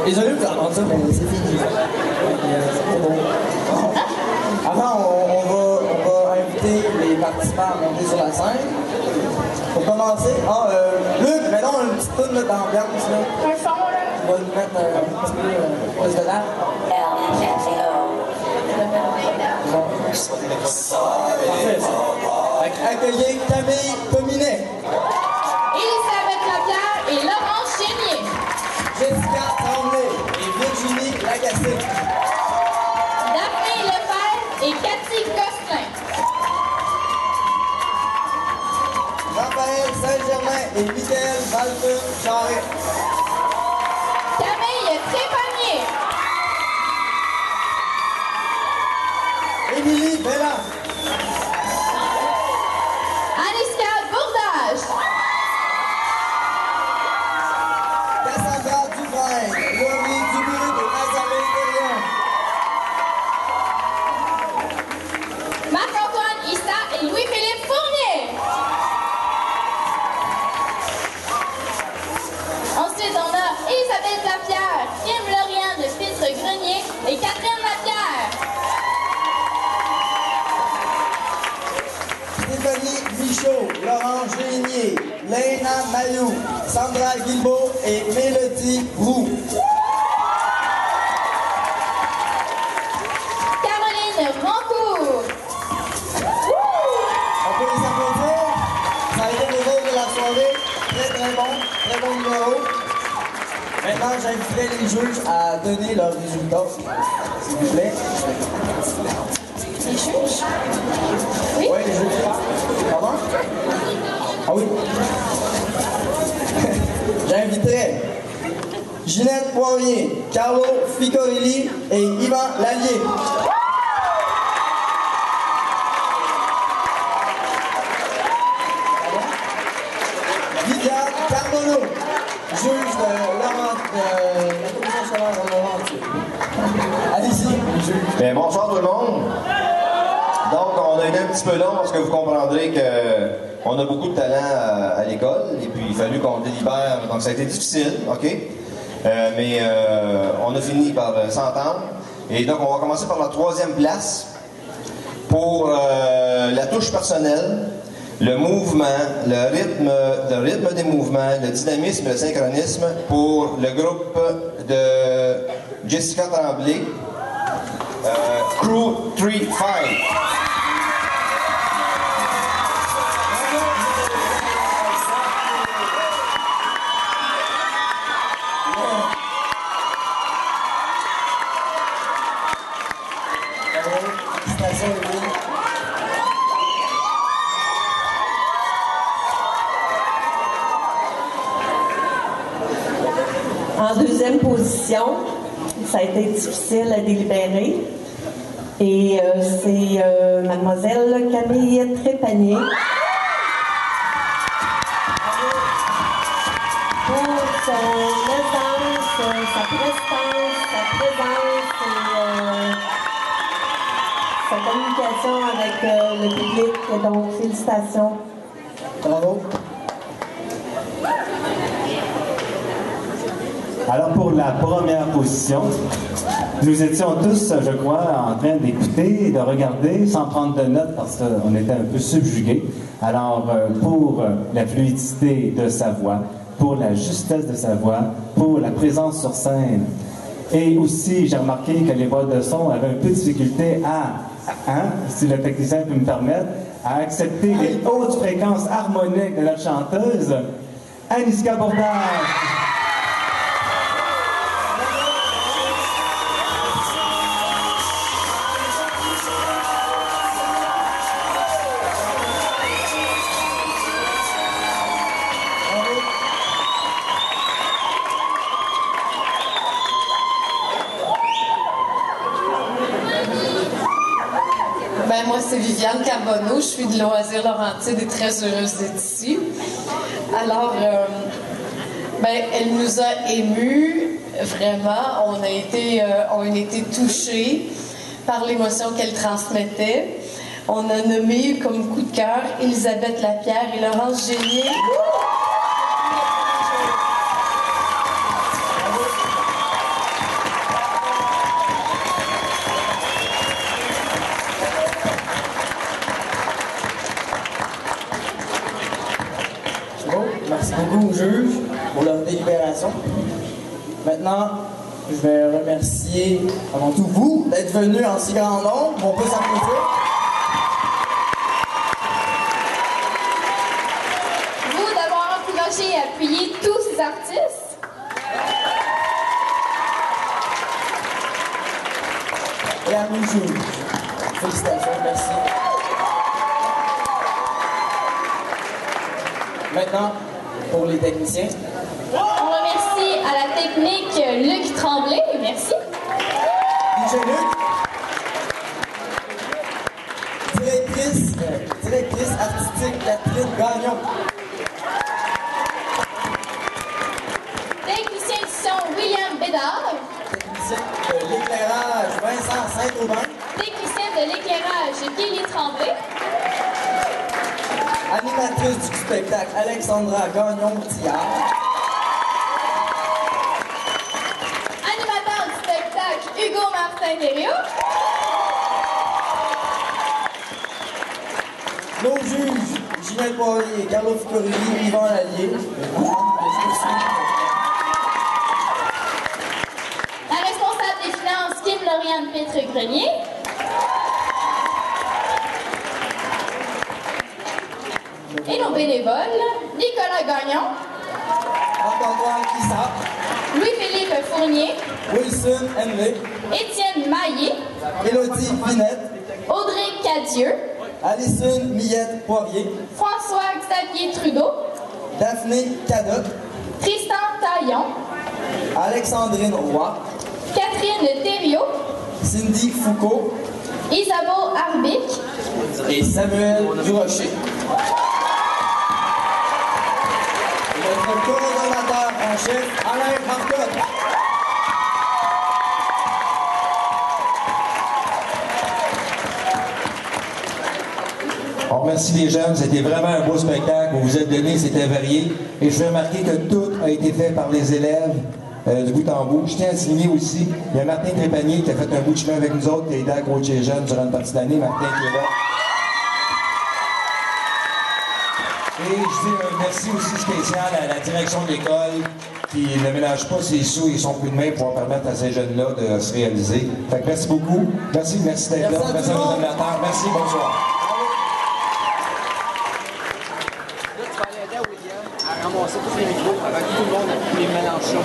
Désolé de vous entendre ça, mais c'est fini. C'est bon. Avant, on va inviter les participants à monter sur la scène. Pour commencer, Luc, mets donc une petite toune d'ambiance. Un son, là. On va nous mettre un petit peu plus de date. Parfait, ça. Accueillez Camille Cominet. Elisabeth Lapierre et Laurence Chénier. Jessica Tremblay et Virginie Lagacé. Daphné Lefebvre et Cathy Gosselin. Raphaël Saint-Germain et Michael Valpeux-Charret. Camille Trépanier. Émilie Bella. Aniska Bourdage. Cassandra Dufresne, Laurie Dubuc et Nazaré Terrien. Marc-Antoine Issa et Louis-Philippe Fournier. Ensuite, on a Elisabeth Lapierre, Kim Lorient de Filtre-Grenier et Catherine Lapierre. Stéphanie Michaud, Laurent Génier, Léna Mayou, Sandra Guilbeault et Mélodie Roux. Caroline Moncourt. On peut les applaudir. Ça a été le rôle de la soirée. Très bon numéro. Maintenant, j'inviterai les juges à donner leurs résultats, s'il vous plaît. Les juges? Oui? Oui, les juges. Pardon? Ah oui. J'inviterai Ginette Poirier, Carlo Ficorilli et Yvan Lallier. Viviane Carbonneau, juge de la commission scolaire de Laurentides. Allez-y, juge. Bien, bonsoir tout le monde. Donc, on a été un petit peu long parce que vous comprendrez qu'on a beaucoup de talent à l'école et puis il a fallu qu'on délibère, donc ça a été difficile, OK? Mais on a fini par s'entendre. Et donc, on va commencer par la 3e place pour la touche personnelle, le mouvement, le rythme des mouvements, le dynamisme, le synchronisme pour le groupe de Jessica Tremblay, Crew 3-5. En 2e position, ça a été difficile à délibérer. Et c'est mademoiselle Camille Trépanier. Pour son aisance, sa prestance, sa présence et sa communication avec le public. Donc, félicitations. Bravo. Alors pour la première position, nous étions tous, je crois, en train d'écouter et de regarder sans prendre de notes parce qu'on était un peu subjugués. Alors pour la fluidité de sa voix, pour la justesse de sa voix, pour la présence sur scène. Et aussi, j'ai remarqué que les voix de son avaient un peu de difficulté si le technicien peut me permettre, à accepter les hautes fréquences harmoniques de notre chanteuse, Aniska Bourdage. Moi, c'est Viviane Carbonneau. Je suis de Loisirs Laurentides et très heureuse d'être ici. Alors, elle nous a émus, vraiment. On a été touchés par l'émotion qu'elle transmettait. On a nommé comme coup de cœur Elisabeth Lapierre et Laurence Génier. beaucoup aux juges pour leur délibération. Maintenant, je vais remercier avant tout vous d'être venus en si grand nombre. On peut s'applaudir. Vous d'avoir encouragé et appuyé tous ces artistes. Et à nos juges. Félicitations, merci. Maintenant, pour les techniciens. On remercie à la technique Luc Tremblay. Merci. DJ Luc. Directrice artistique Catherine Gagnon. Technicien du son William Bédard. Technicien de l'éclairage Vincent Saint-Aubin. Technicien de l'éclairage Kelly Tremblay. Animatrice du spectacle Alexandra Gagnon-Tillard. Animateur du spectacle Hugo Martin-Thériault. Nos juges, Ginette Poirier, Carlo Ficorini, Yvan Lallier. La responsable des finances Kim Lauriane Pétre-Grenier. Et nos bénévoles, Nicolas Gagnon, Marc-Antoine Issa, Louis-Philippe Fournier, Wilson Henley, Étienne Maillé, Élodie Vinette, Audrey Cadieux, Alison Millette Poirier, François-Xavier Trudeau, Daphné Cadotte, Tristan Taillon, Alexandrine Roy, Catherine Thériault, Cindy Foucault Isabeau Arbic, et Samuel Durocher. Et notre coordonnateur en chef, Alain Marcotte. On remercie les jeunes, c'était vraiment un beau spectacle. Vous vous êtes donné, c'était varié. Et je veux remarquer que tout a été fait par les élèves du bout en bout. Je tiens à signer aussi, il y a Martin Trépanier qui a fait un bout de chemin avec nous autres, qui a aidé à coacher les jeunes durant une partie de l'année. Martin qui est là. Et je dis un merci aussi spécial à la direction de l'école qui ne ménage pas ses sous et son coup de main pour permettre à ces jeunes-là de se réaliser. Fait que merci beaucoup. Merci d'être là. Merci à nos animateurs. Merci, bonsoir. Là, tu vas aller aider à William à ramasser tous les micros avant que tout le monde ait pu les Mélenchon.